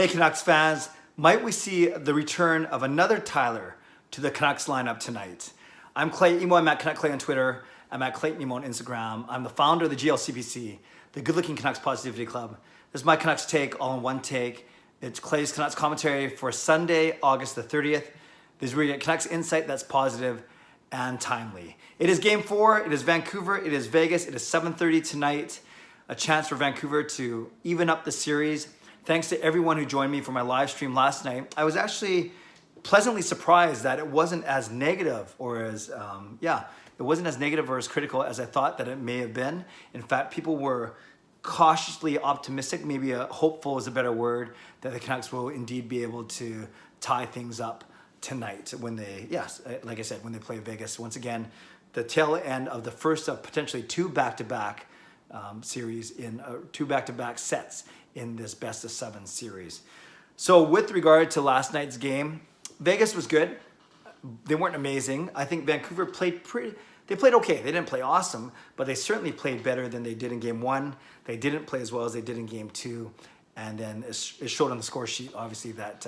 Hey Canucks fans, might we see the return of another Tyler to the Canucks lineup tonight? I'm Clay Emo, I'm at Canuck Clay on Twitter, I'm at Clayton Emo on Instagram. I'm the founder of the GLCPC, the Good Looking Canucks Positivity Club. This is my Canucks take, all in one take. It's Clay's Canucks commentary for Sunday, August the 30th. This is where you get Canucks insight that's positive and timely. It is Game 4, it is Vancouver, it is Vegas, it is 7:30 tonight. A chance for Vancouver to even up the series. Thanks to everyone who joined me for my live stream last night. I was actually pleasantly surprised that it wasn't as negative or as, it wasn't as negative or as critical as I thought that it may have been. In fact, people were cautiously optimistic, maybe hopeful is a better word, that the Canucks will indeed be able to tie things up tonight when they, like I said, when they play Vegas. Once again, the tail end of the first of potentially two back-to-back series in two back-to-back sets in this best of 7 series. So with regard to last night's game, Vegas was good. They weren't amazing. I think Vancouver played they played okay. They didn't play awesome, but they certainly played better than they did in Game 1. They didn't play as well as they did in Game 2. And then it showed on the score sheet, obviously, that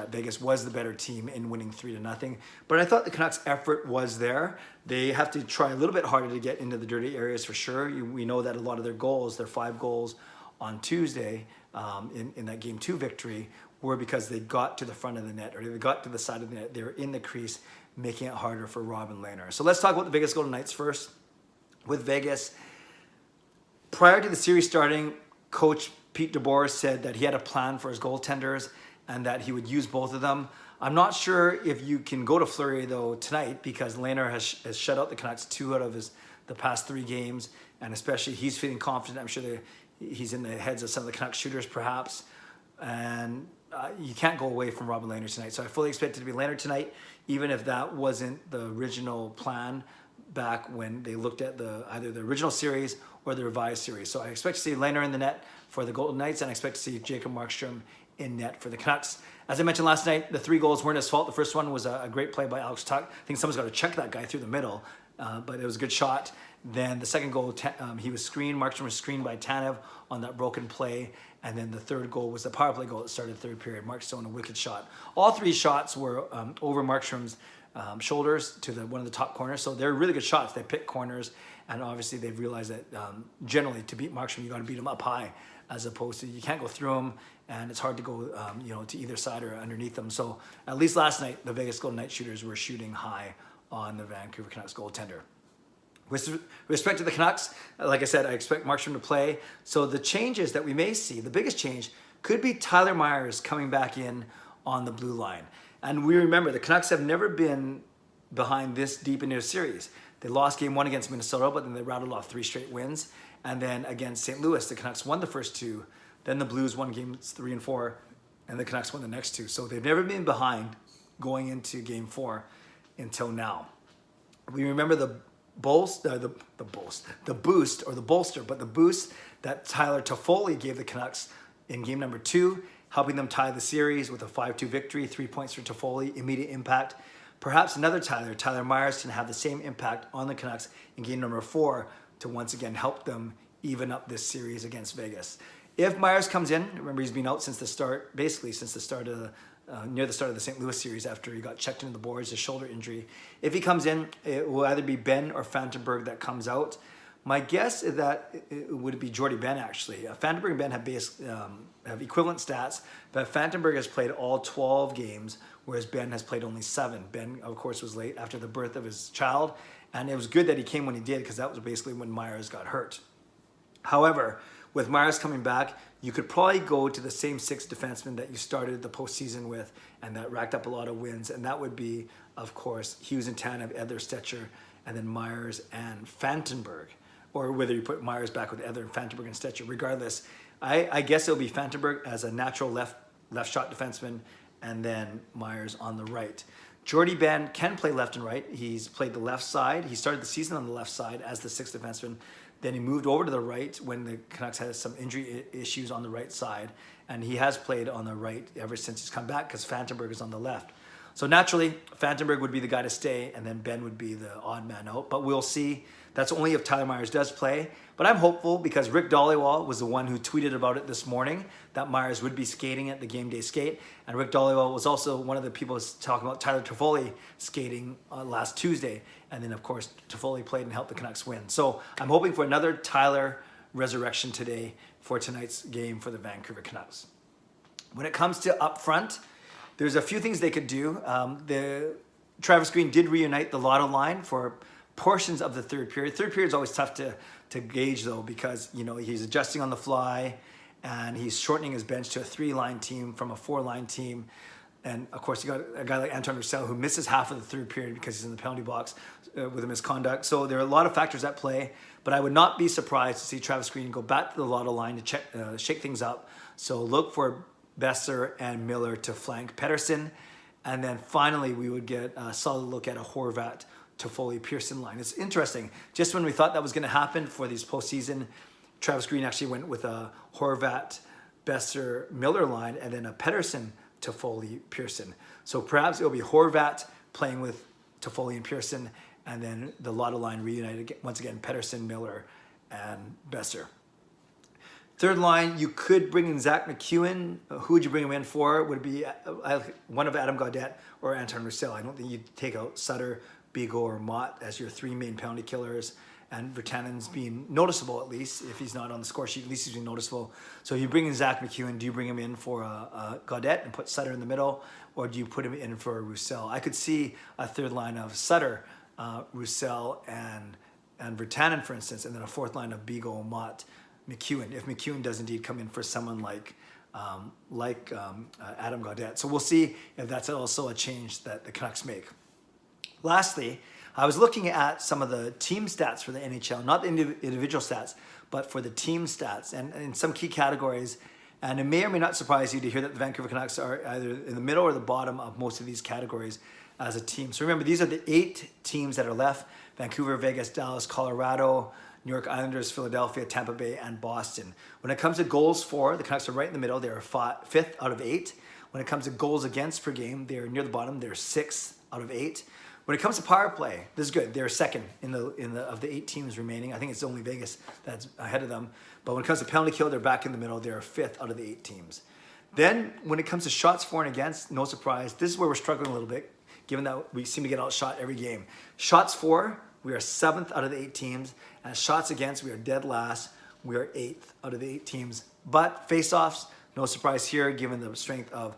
Vegas was the better team in winning 3-0. But I thought the Canucks' effort was there. They have to try a little bit harder to get into the dirty areas for sure. We know that a lot of their goals, their 5 goals on Tuesday in that Game 2 victory, were because they got to the front of the net or they got to the side of the net. They were in the crease, making it harder for Robin Lehner. So let's talk about the Vegas Golden Knights first. With Vegas, prior to the series starting, Coach Pete DeBoer said that he had a plan for his goaltenders and that he would use both of them. I'm not sure if you can go to Fleury though tonight because Lehner has shut out the Canucks 2 out of the past 3 games, and especially he's feeling confident. I'm sure he's in the heads of some of the Canucks shooters perhaps, and you can't go away from Robin Lehner tonight. So I fully expect it to be Lehner tonight, even if that wasn't the original plan back when they looked at either the original series or the revised series. So I expect to see Lehner in the net for the Golden Knights, and I expect to see Jacob Markstrom in net for the Canucks. As I mentioned last night, the 3 goals weren't his fault. The first one was a great play by Alex Tuck. I think someone's got to check that guy through the middle, but it was a good shot. Then the second goal, he was screened. Markstrom was screened by Tanev on that broken play. And then the third goal was the power play goal that started the third period. Markstrom, a wicked shot. All 3 shots were over Markstrom's shoulders to one of the top corners. So they're really good shots. They pick corners. And obviously they've realized that generally to beat Markstrom, you got to beat him up high, as opposed to you can't go through him. And it's hard to go to either side or underneath them. So at least last night, the Vegas Golden Knights shooters were shooting high on the Vancouver Canucks goaltender. With respect to the Canucks, like I said, I expect Markstrom to play. So the changes that we may see, the biggest change, could be Tyler Myers coming back in on the blue line. And we remember, the Canucks have never been behind this deep into a series. They lost Game 1 against Minnesota, but then they rattled off 3 straight wins. And then against St. Louis, the Canucks won the first 2. Then the Blues won Games 3 and 4, and the Canucks won the next 2. So they've never been behind going into Game 4 until now. We remember the boost that Tyler Toffoli gave the Canucks in game number 2, helping them tie the series with a 5-2 victory, 3 points for Toffoli, immediate impact. Perhaps another Tyler Myers, can have the same impact on the Canucks in game number 4 to once again help them even up this series against Vegas. If Myers comes in, remember he's been out since the start, basically since the start of near the start of the St. Louis series after he got checked into the boards, a shoulder injury. If he comes in, it will either be Ben or Fantenberg that comes out. My guess is that it would be Jordy Ben, actually. Fantenberg and Ben have equivalent stats, but Fantenberg has played all 12 games, whereas Ben has played only 7. Ben, of course, was late after the birth of his child, and it was good that he came when he did, because that was basically when Myers got hurt. However, with Myers coming back, you could probably go to the same 6 defensemen that you started the postseason with and that racked up a lot of wins. And that would be, of course, Hughes and Tanev, Edler, Stetcher, and then Myers and Fantenberg. Or whether you put Myers back with Edler, Fantenberg, and Stetcher. Regardless, I guess it'll be Fantenberg as a natural left shot defenseman and then Myers on the right. Jordy Ben can play left and right. He's played the left side. He started the season on the left side as the 6th defenseman. Then he moved over to the right when the Canucks had some injury issues on the right side. And he has played on the right ever since he's come back because Fantenberg is on the left. So naturally, Fantenberg would be the guy to stay, and then Ben would be the odd man out. But we'll see. That's only if Tyler Myers does play. But I'm hopeful because Rick Dollywall was the one who tweeted about it this morning that Myers would be skating at the game day skate. And Rick Dollywall was also one of the people talking about Tyler Toffoli skating last Tuesday. And then, of course, Toffoli played and helped the Canucks win. So I'm hoping for another Tyler resurrection today for tonight's game for the Vancouver Canucks. When it comes to up front, there's a few things they could do. Travis Green did reunite the Lotto line for portions of the third period. Third period is always tough to gauge though, because he's adjusting on the fly and he's shortening his bench to a 3-line team from a 4-line team. And of course, you got a guy like Anton Roussel who misses half of the third period because he's in the penalty box with a misconduct. So there are a lot of factors at play, but I would not be surprised to see Travis Green go back to the Lotto line to shake things up. So look for Besser and Miller to flank Pettersson. And then finally, we would get a solid look at a Horvat Toffoli Pearson line. It's interesting. Just when we thought that was going to happen for these postseason, Travis Green actually went with a Horvat Besser Miller line and then a Pettersson Toffoli Pearson. So perhaps it'll be Horvat playing with Toffoli and Pearson, and then the Lotto line reunited once again, Pettersson, Miller, and Besser. Third line, you could bring in Zach McEwen. Who would you bring him in for? Would it be one of Adam Gaudette or Anton Roussel? I don't think you'd take out Sutter, Beagle, or Mott as your 3 main penalty killers. And Virtanen's being noticeable, at least. If he's not on the score sheet, at least he's being noticeable. So you bring in Zach McEwen. Do you bring him in for Gaudette and put Sutter in the middle? Or do you put him in for Roussel? I could see a third line of Sutter, Roussel, and Virtanen, for instance, and then a fourth line of Beagle, Mott, McEwen, if McEwen does indeed come in for someone like Adam Gaudette. So we'll see if that's also a change that the Canucks make. Lastly, I was looking at some of the team stats for the NHL, not the individual stats, but for the team stats and in some key categories. And it may or may not surprise you to hear that the Vancouver Canucks are either in the middle or the bottom of most of these categories as a team. So remember, these are the 8 teams that are left: Vancouver, Vegas, Dallas, Colorado, New York Islanders, Philadelphia, Tampa Bay, and Boston. When it comes to goals for, the Canucks are right in the middle. They're 5th out of 8. When it comes to goals against per game, they're near the bottom. They're 6th out of 8. When it comes to power play, this is good. They're 2nd of the 8 teams remaining. I think it's only Vegas that's ahead of them. But when it comes to penalty kill, they're back in the middle. They're 5th out of the 8 teams. Then when it comes to shots for and against, no surprise. This is where we're struggling a little bit, given that we seem to get outshot every game. Shots for, we are 7th out of the 8 teams. And shots against, we are dead last. We are 8th out of the 8 teams. But face-offs, no surprise here, given the strength of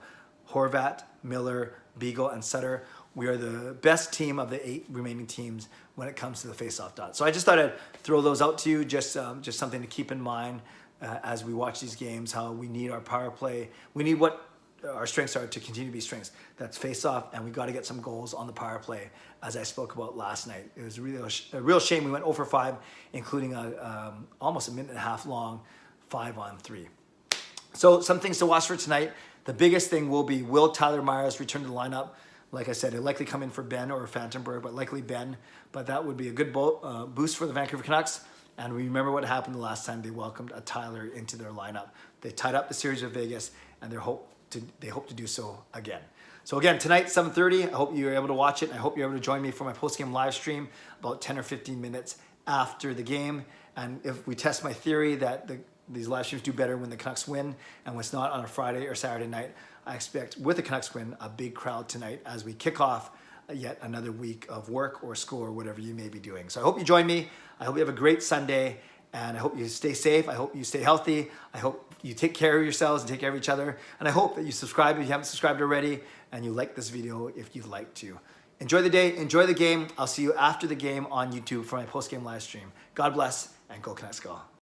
Horvat, Miller, Beagle, and Sutter. We are the best team of the 8 remaining teams when it comes to the face-off dot. So I just thought I'd throw those out to you, just something to keep in mind as we watch these games, how we need our power play. We need what our strengths are to continue to be strengths. That's face-off, and we got to get some goals on the power play, as I spoke about last night. It was really a real shame we went 0 for 5, including almost a minute and a half long 5-on-3. So some things to watch for tonight. The biggest thing will be, will Tyler Myers return to the lineup? Like I said, he'll likely come in for Ben or Fantenberg, but likely Ben. But that would be a good boost for the Vancouver Canucks. And we remember what happened the last time they welcomed a Tyler into their lineup. They tied up the series with Vegas, and they hope to do so again. So again, tonight, 7:30, I hope you're able to watch it. I hope you're able to join me for my post-game live stream about 10 or 15 minutes after the game. And if we test my theory that these live streams do better when the Canucks win and when it's not on a Friday or Saturday night, I expect with the Canucks win a big crowd tonight as we kick off yet another week of work or school or whatever you may be doing. So I hope you join me. I hope you have a great Sunday, and I hope you stay safe. I hope you stay healthy. I hope you take care of yourselves and take care of each other. And I hope that you subscribe if you haven't subscribed already, and you like this video if you'd like to. Enjoy the day. Enjoy the game. I'll see you after the game on YouTube for my post-game live stream. God bless, and go Canucks go.